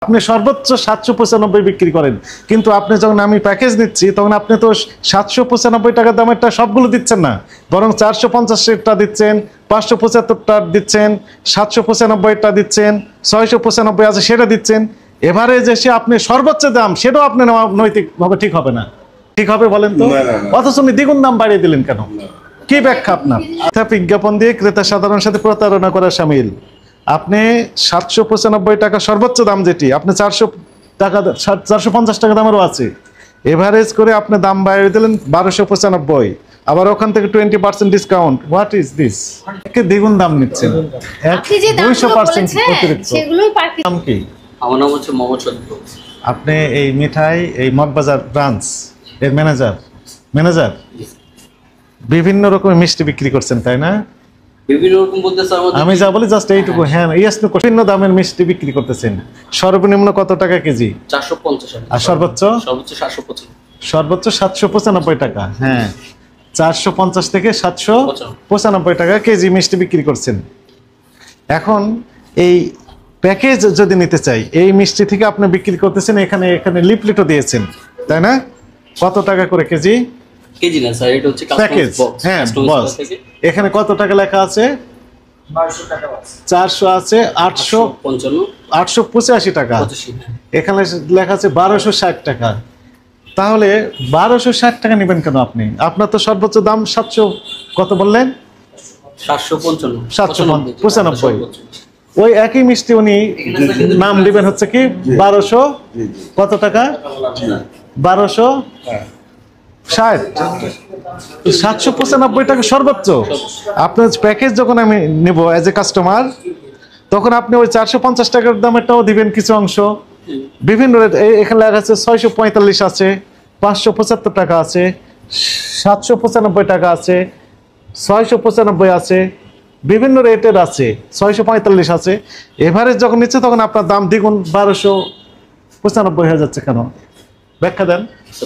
আপনি সর্বোচ্চ 795 বিক্রি করেন, কিন্তু আপনি যখন আমি প্যাকেজ দিচ্ছি তখন আপনি তো 795 টাকা দামেরটা সবগুলো দিচ্ছেন না, বরং 450টা দিচ্ছেন, 575টা দিচ্ছেন, 795টা দিচ্ছেন, 695 আছে সেটা দিচ্ছেন। এভারেজ এসে আপনি সর্বোচ্চ দাম সেটাও আপনি নেওয়া নৈতিকভাবে ঠিক হবে না। ঠিক হবে বলেন তো? অথচ উনি দ্বিগুণ দাম বাড়িয়ে দিলেন কেন? কি ব্যাখ্যা আপনার? বিজ্ঞাপন দিয়ে ক্রেতা সাধারণ সাথে প্রতারণা করা শামিল। আপনি 795 টাকা সর্বোচ্চ দাম, যেটি আপনি 400 টাকা 450 টাকা দামেরও আছে, এভারেজ করে আপনি দাম বাড়িয়ে দিলেন 1295, আবার ওখান থেকে 20% ডিসকাউন্ট। What is this? দ্বিগুণ দাম নিচ্ছেন, 200% অতিরিক্ত। নাম কি? আমার নাম হচ্ছে মোহাম্মদ শরীফ। আপনি এই মিঠাই এই মগবাজার ব্রাঞ্চ এর ম্যানেজার বিভিন্ন রকমের মিষ্টি বিক্রি করছেন, তাই না? বিভিন্ন রকম বলতে স্যার আমি যা বলি জাস্ট এইটুকু। হ্যাঁ, বিভিন্ন দামের মিষ্টি বিক্রি করতেছেন। সর্বনিম্ন কত টাকা কেজি? 450। আর সর্বোচ্চ? সর্বোচ্চ 795 টাকা। হ্যাঁ, 450 থেকে 795 টাকা কেজি মিষ্টি বিক্রি করছেন। এখন এই প্যাকেজ যদি নিতে চাই, এই মিষ্টি থেকে আপনি বিক্রি করতেছেন, এখানে লিফলেটও দিয়েছেন, তাই না? কত টাকা করে কেজি? কেজি না স্যার, এটা হচ্ছে প্যাকেজ। হ্যাঁ বস, এখানে কত টাকা লেখা আছে? 400 আছে, 885 টাকা। এখানে লেখা আছে 1260 টাকা। তাহলে 1260 টাকা নেবেন কেন আপনি? আপনার তো সর্বোচ্চ দাম 700 কত বললেন? 795। ওই একই মিষ্টি উনি নাম দিবেন হচ্ছে কি 1200 কত টাকা? 1260। 795 টাকা সর্বোচ্চ। আপনার প্যাকেজ যখন আমি নেব এজ এ কাস্টমার, তখন আপনি ওই 450 টাকার দামেরটাও দিবেন কিছু অংশ। বিভিন্ন রেট এখানে লেখা আছে 645 আছে, 575 টাকা আছে, 795 টাকা আছে, 695 আছে, বিভিন্ন রেটের আছে, 645 আছে। এভারেজ যখন নিচ্ছে তখন আপনার দাম দ্বিগুণ 1295 হয়ে যাচ্ছে কেন? ব্যাখ্যা দেন।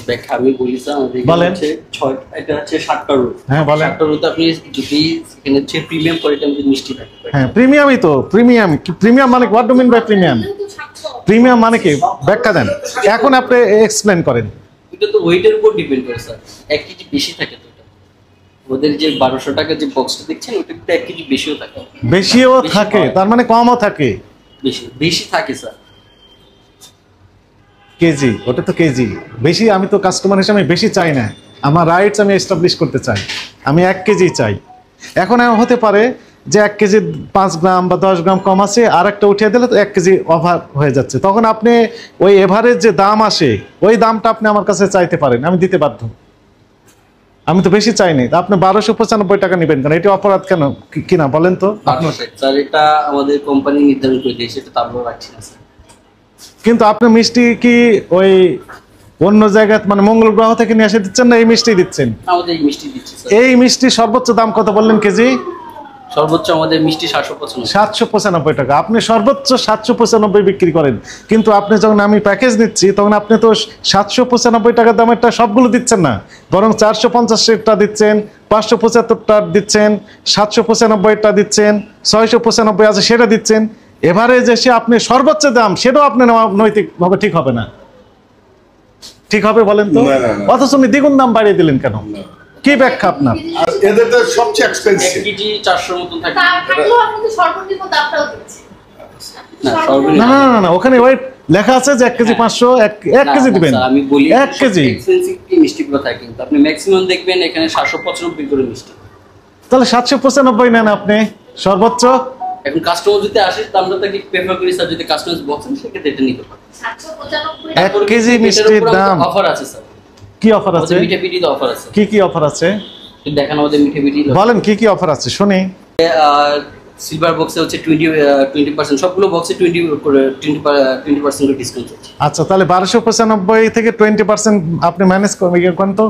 ব্যাখ্যা আমি বলি স্যার, আমাদের হচ্ছে 6 এটা হচ্ছে 7টা রুট। হ্যাঁ বলেন। 7টা রুট আপনি যদি এখানে হচ্ছে প্রিমিয়াম কোয়ালিটি আমাদের মিষ্টি থাকে। হ্যাঁ প্রিমিয়ামই তো। প্রিমিয়াম মানে what do mean by premium? Premium মানে কি? ব্যাখ্যা দেন। এখন আপনি এক্সপ্লেইন করেন। এটা তো ওয়েটের উপর ডিপেন্ড করে স্যার। 1 কেজি বেশি থাকে তো এটা। ওদের যে 1200 টাকা যে বক্সটা দেখছেন ওটা তো 1 কেজি বেশিও থাকে। বেশিও থাকে, তার মানে কমও থাকে। বেশি থাকে স্যার। কেজি, ওটা তো কেজি বেশি। আমি তো কাস্টমার হিসেবে বেশি চাই না, আমার রাইটস আমি এস্টাবলিশ করতে চাই, আমি 1 কেজি চাই। এখন হতে পারে যে 1 কেজি 5 গ্রাম বা 10 গ্রাম কম আছে, আর একটা উঠিয়ে দিলে তো 1 কেজি ওভার হয়ে যাচ্ছে। তখন আপনি ওই এভারেজ যে দাম আসে ওই দামটা আপনি আমার কাছে চাইতে পারেন, আমি দিতে বাধ্য। আমি তো বেশি চাইনি, আপনি 1295 টাকা নেবেন কেন? এটা অপরাধ কেন কিনা বলেন তো? স্যার এটা আমাদের কোম্পানি নির্ধারণ করে দিয়েছে, এটা তারপর রাখছি না স্যার। কিন্তু আপনি মিষ্টি কি ওই অন্য জায়গায় মানে মঙ্গল গ্রহ থেকে নিয়ে এসে দিচ্ছেন না এই মিষ্টি দিচ্ছেন? আমাদের এই মিষ্টি দিচ্ছি স্যার। এই মিষ্টি সর্বোচ্চ দাম কত বললেন কেজি? সর্বোচ্চ আমাদের মিষ্টি 795। 795 টাকা। আপনি সর্বোচ্চ 795 বিক্রি করেন, কিন্তু আপনি যখন আমি প্যাকেজ নিচ্ছি তখন আপনি তো 795 টাকা দামেরটা সবগুলো দিচ্ছেন না, বরং 450টা দিচ্ছেন, 575টা দিচ্ছেন, 795টা দিচ্ছেন, 695 আছে সেটা দিচ্ছেন। এভারেজ এসে আপনি সর্বোচ্চ দাম সেটাও আপনি নেওয়া নৈতিকভাবে ঠিক হবে না। ঠিক হবে বলেন তো? অথচ উনি দ্বিগুণ দাম বাড়িয়ে দিলেন কেন? কি ব্যাখ্যা আপনার? এদের তো সবচেয়ে এক্সপেন্সিভ। 1 কেজি 400 মতন থাকে। তারপরেও আপনি তো সর্বনিম্ন দামটাও দিচ্ছেন। না, ওখানে ওয়েট লেখা আছে যে 1 কেজি 500, 1 কেজি দিবেন। আমি বলি 1 কেজি এক্সপেন্সিভ কি মিষ্টিগুলো থাকে, কিন্তু আপনি ম্যাক্সিমাম দেখবেন এখানে 795 করে মিষ্টি। তাহলে 795 নেন আপনি সর্বোচ্চ। এখন কাস্টমার যদি আসে আমরা তাকে প্রেফার করি স্যার, যদি কাস্টমার বলছেন সেক্ষেত্রে এটা নিতে পারেন। 795 1 কেজি মিষ্টির দাম অফার আছে স্যার। কি অফার আছে? মিঠে পিঠিতে অফার আছে। কি অফার আছে দেখেন আমাদের মিঠে পিঠি বলেন, কি অফার আছে শুনি। সিলভার বক্সে হচ্ছে 20% সবগুলো বক্সে 20% করে ডিসকাউন্ট আছে। আচ্ছা, তাহলে 1295 থেকে 20% আপনি ম্যানেজ করবেন তো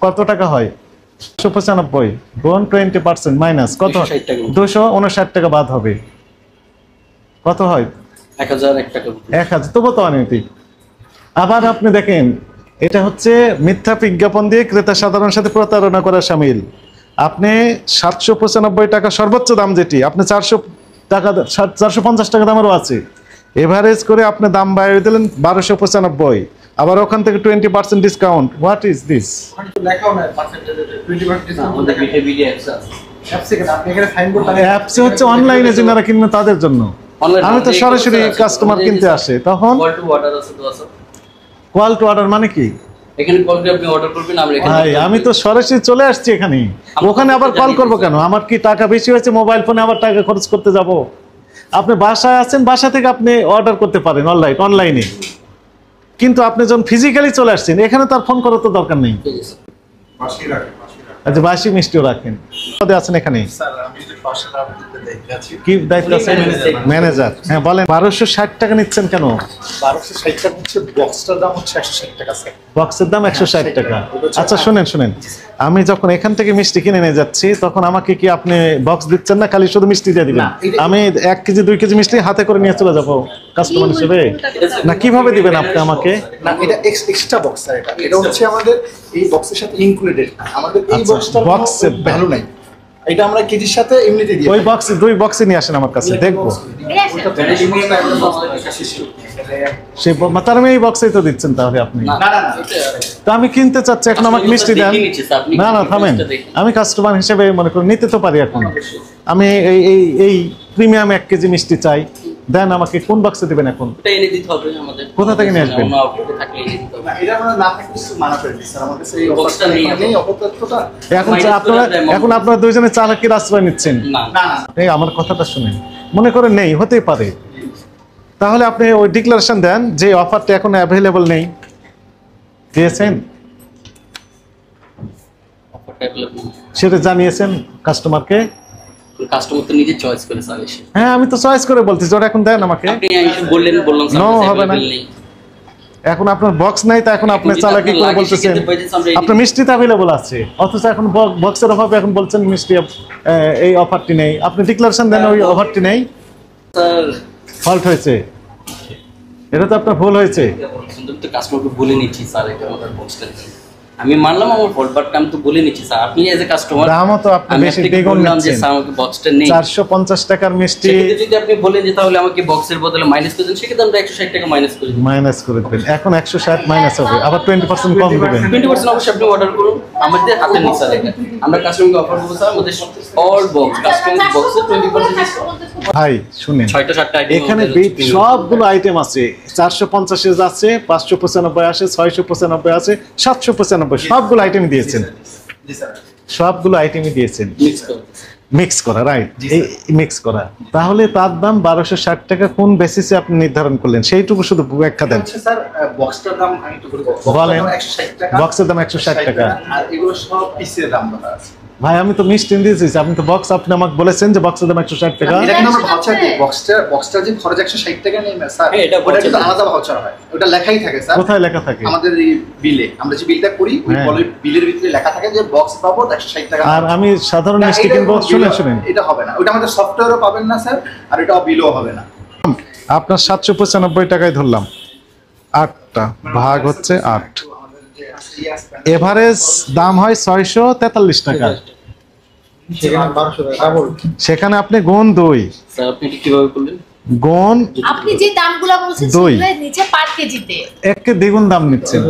কত টাকা হয়? 195 গুণ 20% মাইনাস কত? 259 টাকা বাদ হবে। কত হয়? 1001 টাকা। 1000 তবু তো অনৈতিক। আবার আপনি দেখেন, এটা হচ্ছে মিথ্যা বিজ্ঞাপন দিয়ে ক্রেতা সাধারণ সাথে প্রতারণা করা শামিল। আপনি 795 টাকা সর্বোচ্চ দাম, যেটি আপনি 400 টাকা 450 টাকা দামেরও আছে, এভারেজ করে আপনি দাম বাড়িয়ে দিলেন 1295, আবার ওখান থেকে 20% ডিসকাউন্ট। What is this? লেখাও না পার্সেন্টেজে 20% ডিসকাউন্ট আমাদের বিটি অ্যাপস আছে। অ্যাপসে কেন আপনি এখানে সাইন বোর্ড অ্যাপস হচ্ছে অনলাইনে যারা কিনবে তাদের জন্য। Online আমি তো যে সরাসরি কোনো আছে, কাস্টমার আমাদের কিনতে যে আসে, তখন কল টু অর্ডার আছে তো আছে। কল টু অর্ডার মানে কি? এখানে কল করে আপনি অর্ডার করবেন, আমরা এখানে ভাই আমি তো সরাসরি চলে আসছি এখানে, ওখানে আবার কল করবো কেন? আমার কি টাকা বেশি হয়েছে মোবাইল ফোনে আবার টাকা খরচ করতে যাব? আপনি বাসায় আছেন, বাসা থেকে আপনি অর্ডার করতে পারেন অনলাইনে, কিন্তু আপনি যখন ফিজিক্যালি চলে আসছেন এখানে তার ফোন করার তো দরকার নেই। পাশেই রাখেন। আচ্ছা, বাসি মিষ্টিও রাখেন। পদে আছেন এখানে, স্যার আমি যে পাশে রাখতে দেখতে আছি কি দায়িত্ব আছে? ম্যানেজার। হ্যাঁ বলেন। 1260 টাকা নিচ্ছেন কেন? 1260 টাকা হচ্ছে বক্সটার দাম হচ্ছে 160 টাকা স্যার। বক্সের দাম 160 টাকা। আচ্ছা শুনেন, আমি যখন এখান থেকে মিষ্টি কিনে নিয়ে যাচ্ছি তখন আমাকে কি আপনি বক্স দিচ্ছেন না, খালি শুধু মিষ্টি দিয়ে দিবেন? আমি 1 কেজি 2 কেজি মিষ্টি হাতে করে নিয়ে চলে যাবো কাস্টমার হিসেবে, না কিভাবে দিবেন আপনি আমাকে? না এটা এক্সট্রা বক্স স্যার, এটা হচ্ছে আমাদের এই বক্সের সাথে ইনক্লুডেড। আমাদের এই আচ্ছা, বক্সটার বক্সের ভ্যালু নাই, এটা আমরা কেজির সাথে এমনিতে দিই। ওই বক্স 2 বক্সে নিয়ে আসেন আমার কাছে, দেখবো সেই তার আমি এই বক্সেই তো দিচ্ছেন তাহলে আপনি। না না না তো আমি কিনতে চাচ্ছি, এখন আমাকে মিষ্টি দেন। না না থামেন, আমি কাস্টমার হিসেবে মনে করি নিতে তো পারি। এখন আমি এই প্রিমিয়াম 1 কেজি মিষ্টি চাই, দেন আমাকে কোন বক্সে দিবেন? এখন এটা এনে দিতে হবে আমাদের। কোথা থেকে নিয়ে আসবেন? অন্য আউটলেটে থাকলে এনে দিতে হবে। না, এটা আমরা না থাকলে কিছু মানা করে দিই স্যার, আমাদের সেই এই বক্সটা বক্সটা নেই নেই, অপতথ্যটা। এখন Minus করে আপনারা দেয়, এখন আপনারা দুইজনে চালাকির আশ্রয় নিচ্ছেন। না না না এই আমার কথাটা শুনেন, মনে করেন নেই, হতেই পারে, তাহলে আপনি ওই ডিক্লারেশন দেন যে অফারটা এখন অ্যাভেলেবল নেই। দিয়েছেন, অফারটা অ্যাভেলেবল। সেটা জানিয়েছেন কাস্টমারকে? কাস্টমার তো নিজে চয়েস করে স্যার এসে। হ্যাঁ আমি তো চয়েস করে বলতেছি, ওটা এখন দেন আমাকে। আপনি এসে বললাম স্যার No, আমাদের হবে না। available নেই। এখন আপনার বক্স নাই, তা এখন আপনি যদি চালাকি আপনার করে লাগে বলতেছেন সেক্ষেত্রে বলতেছি আমরা আপনার মিষ্টি তো অ্যাভেলেবল আছে, অথচ এখন বক্সের অভাবে এখন বলছেন মিষ্টি এই অফারটি নেই। আপনি ডিক্লারেশন দেন ওই অফারটি নেই, স্যার ফল্ট হয়েছে, এটা তো আপনার ভুল হয়েছে। সুন্দর তো কাস্টমারকে বলে নিচ্ছি স্যার, এটা আমার বক্সটা আমি মানলাম আমার ফল্ট, বাট আমি তো বলে নিচ্ছি স্যার, আপনি এজ এ কাস্টমার দামও তো আপনি আমি বেশি আপনাকে দ্বিগুণ বললাম যে নিচ্ছেন। স্যার আমাকে বক্সটা নেই। 450 টাকার মিষ্টি সেক্ষেত্রে যদি আপনি বলেন যে তাহলে আমাকে বক্সের বদলে মাইনাস করে দেন, সেক্ষেত্রে আমরা 160 টাকা মাইনাস করে দিই। মাইনাস করে দেবেন। এখন 160 মাইনাস হবে, আবার 20% কম দিবেন। 20% অবশ্যই আপনি অর্ডার করুন, আমাদের হাতে নিয়ে স্যার এটা। আমরা কাস্টমারকে অফার করবো স্যার, আমাদের অল বক্স কাস্টমার বক্সে 20% ডিসকাউন্ট। ভাই শুনেন, 6টা 7টা আইটেম এখানে সবগুলো আইটেম আছে, 450 আছে, 595 আছে, 695 আছে, 795, সবগুলো আইটেম দিয়েছেন, জি স্যার। সবগুলো আইটেমই দিয়েছেন মিক্স করে মিক্স করা, রাইট? জি, এই মিক্স করা, তাহলে তার দাম 1260 টাকা কোন বেসিসে আপনি নির্ধারণ করলেন সেইটুকু শুধু ব্যাখ্যা দেন। হচ্ছে স্যার বক্সটার দাম আমি একটু বলি, বলেন। 160 টাকা, বক্সের দাম 160 টাকা। আর এগুলো সব পিসের দাম বলা আছে। ভাই আমি তো মিষ্টি দিয়েছি, আপনি তো বক্স আপনি আমাকে বলেছেন যে বক্সের দাম 160 টাকা। এটা কিন্তু আমরা ভাউচার দিই, বক্সটা যে খরচ 160 টাকা নেই না স্যার, হ্যাঁ, এটা ওটা কিন্তু voucher। আলাদা ভাউচার হয়, ওটা লেখাই থাকে স্যার কোথায় লেখা থাকে? আমাদের এই বিলে। আমরা যে বিলটা করি ওই হ্যাঁ। বিলের ভিতরে লেখা থাকে যে বক্স বাবদ 160 টাকা। আর আমি সাধারণ না, মিষ্টি এটা কিনবো, কোনো শুনেন bill- শুনেন, এটা হবে না, ওটা আমাদের সফটওয়্যারও পাবেন না স্যার, আর এটা বিলও হবে না। আপনার 795 টাকায় ধরলাম, 8টা ভাগ হচ্ছে 8, আমাদের যে আছে, এভারেজ দাম হয় 643 টাকা। সেখানে 1200 টাকা ডাবল। সেখানে আপনি গুণ 2, স্যার আপনি এটা কিভাবে করলেন? গুণ আপনি যে দামগুলো বলছেন দুই। সেগুলো নিচে পার কেজিতে একে দ্বিগুণ দাম নিচ্ছেন,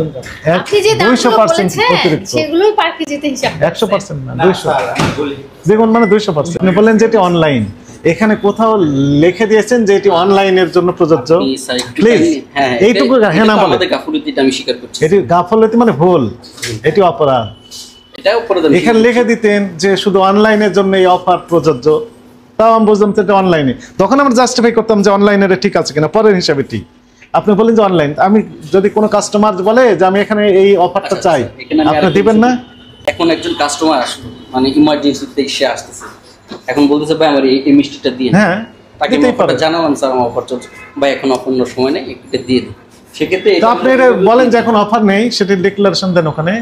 আপনি যে দামগুলো 200% বলেছেন অতিরিক্ত, সেগুলোই পার কেজিতে হিসাব 100% না, না 200 স্যার আমি বলি দ্বিগুণ মানে 200%। আপনি বললেন যে এটি অনলাইন, এখানে কোথাও লিখে দিয়েছেন যে এটি অনলাইনের জন্য প্রযোজ্য? আপনি স্যার একটু প্লিজ হ্যাঁ এইটুকু হ্যাঁ না বলে, আমাদের গাফুলতিটা আমি স্বীকার করছি। এটি গাফলতি মানে ভুল, এটি অপরাধ। এটাও পরে এখানে লিখে দিতেন যে শুধু অনলাইনের জন্য এই অফার প্রযোজ্য, তাও আমি বুঝলাম তো এটা অনলাইনে, তখন আমরা জাস্টিফাই করতাম যে অনলাইনের ঠিক আছে কিনা, পরের হিসাবে ঠিক। আপনি বলেন যে অনলাইন, আমি যদি কোনো কাস্টমার বলে যে আমি এখানে এই অফারটা চাই, আপনি দিবেন না? এখন একজন কাস্টমার আসলো, মানে ইমার্জেন্সিতে এসে আসতেছে, এখন বলতেছে ভাই আমার এই মিষ্টিটা দিয়ে দিন। হ্যাঁ তাকে দিতেই অফারটা পারে। জানালাম স্যার আমার অফার চলছে, ভাই এখন অন্য সময় নেই, এটা দিয়ে দিন। সেক্ষেত্রে তো আপনি এটা বলেন যে এখন অফার নেই, সেটি ডিক্লারেশন দেন ওখানে।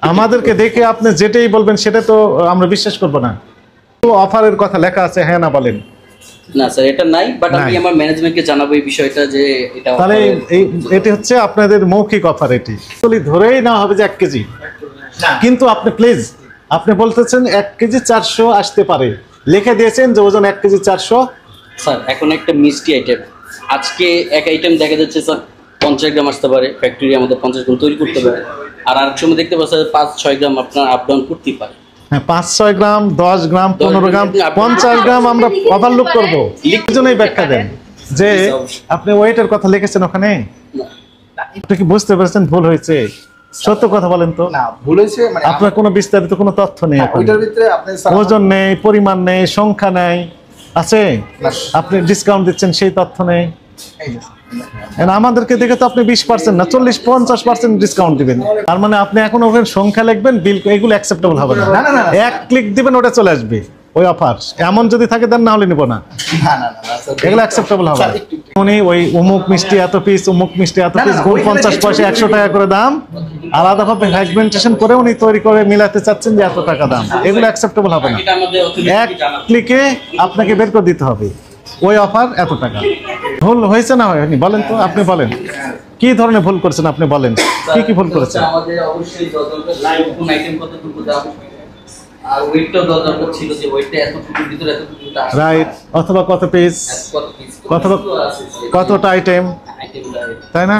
আমাদেরকে দেখে আপনি যেটাই বলবেন সেটা তো আমরা বিশ্বাস করব না। তো অফারের কথা লেখা আছে, হ্যাঁ না বলেন। না স্যার এটা নাই, বাট আমি নাই। আমার ম্যানেজমেন্টকে জানাবো এই বিষয়টা যে এটা তাহলে offer এর- এটি হচ্ছে আপনাদের মৌখিক অফার, এটি আসলে ধরেই না হবে যে 1 কেজি, না কিন্তু আপনি প্লিজ আপনি বলতেছেন 1 কেজি 400 আসতে পারে, লিখে দিয়েছেন যে ওজন 1 কেজি 400। স্যার এখন একটা মিষ্টি আইটেম আজকে এক আইটেম দেখা যাচ্ছে স্যার 50 গ্রাম আসতে পারে, ফ্যাক্টরি আমাদের 50 গ্রাম তৈরি করতে পারে, আর আরেক সময় দেখতে পাচ্ছেন 5-6 গ্রাম আপনার আপ ডাউন করতেই পারে। হ্যাঁ 5-6 গ্রাম, 10 গ্রাম, 15 গ্রাম, 50 গ্রাম আমরা ওভারলুক করবো। লিখজনেই ব্যাখ্যা দেন যে আপনি ওয়েটের কথা লিখেছেন ওখানে, আপনি কি বুঝতে পারছেন ভুল হয়েছে? সত্য কথা বলেন তো, না ভুল হয়েছে মানে আপনার কোনো বিস্তারিত কোনো তথ্য নেই, হ্যাঁ, ওইটার ভিতরে আপনি স্যার ওজন নেই, পরিমাণ নেই, সংখ্যা নেই, আছে আপনি ডিসকাউন্ট দিচ্ছেন সেই তথ্য নেই। এই যে, And আমাদেরকে দেখে তো আপনি 20% না 40-50% ডিসকাউন্ট দিবেন, তার মানে আপনি এখন ওখানে সংখ্যা লিখবেন, বিল এগুলো অ্যাকসেপ্টেবল হবে না। না, না, না, এক ক্লিক দিবেন ওটা চলে আসবে ওই অফার, এমন যদি থাকে দেন, না হলে নিব না, না না না স্যার এগুলো অ্যাকসেপ্টেবল হবে স্যার, না। একটু- উনি ওই অমুক মিষ্টি এত পিস, অমুক মিষ্টি এত না, পিস, না, গুড় ওইখানে 50 পয়সা 100 টাকা করে দাম, আলাদাভাবে ফ্র্যাগমেন্টেশন করে উনি তৈরি করে মিলাতে চাচ্ছেন যে এত টাকা দাম, এগুলো অ্যাকসেপ্টেবল হবে না। এটা আমাদের এক অথরিটি জানা। ক্লিকে আপনাকে বের করে দিতে হবে ওই অফার এত টাকা। ভুল হয়েছে না হয়নি বলেন তো, আপনি বলেন কি ধরনের ভুল করেছেন, আপনি বলেন কি কি ভুল করেছেন? আমাদের অবশ্যই লাইভ কোন আইটেম কতটুকু দাম আর ওয়েটটাও দরকার ছিল, যে ওয়েটটা এতটুকুর ভিতরে এতটুকু আসে রাইট, অথবা কত পিস, কত পিস অথবা কতটা আইটেম, আইটেমটা তাই না?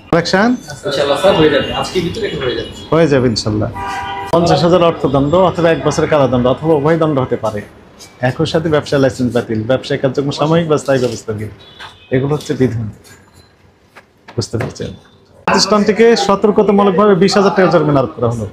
কালেকশন ইনশাআল্লাহ স্যার হয়ে যাবে, আজকের ভিতরে এটা হয়ে যাবে। হয়ে যাবে ইনশাল্লাহ। 50,000 অর্থদণ্ড অথবা 1 বছরের কারাদণ্ড অথবা উভয় দণ্ড হতে পারে। একই সাথে ব্যবসা লাইসেন্স বাতিল, ব্যবসায়িক কার্যক্রম সাময়িক বা স্থায়ী ব্যবস্থা দিন, এগুলো হচ্ছে বিধান। বুঝতে পারছেন? প্রতিষ্ঠানটিকে সতর্কতামূলকভাবে 20,000 টাকা জরিমানা আরোপ করা হলো।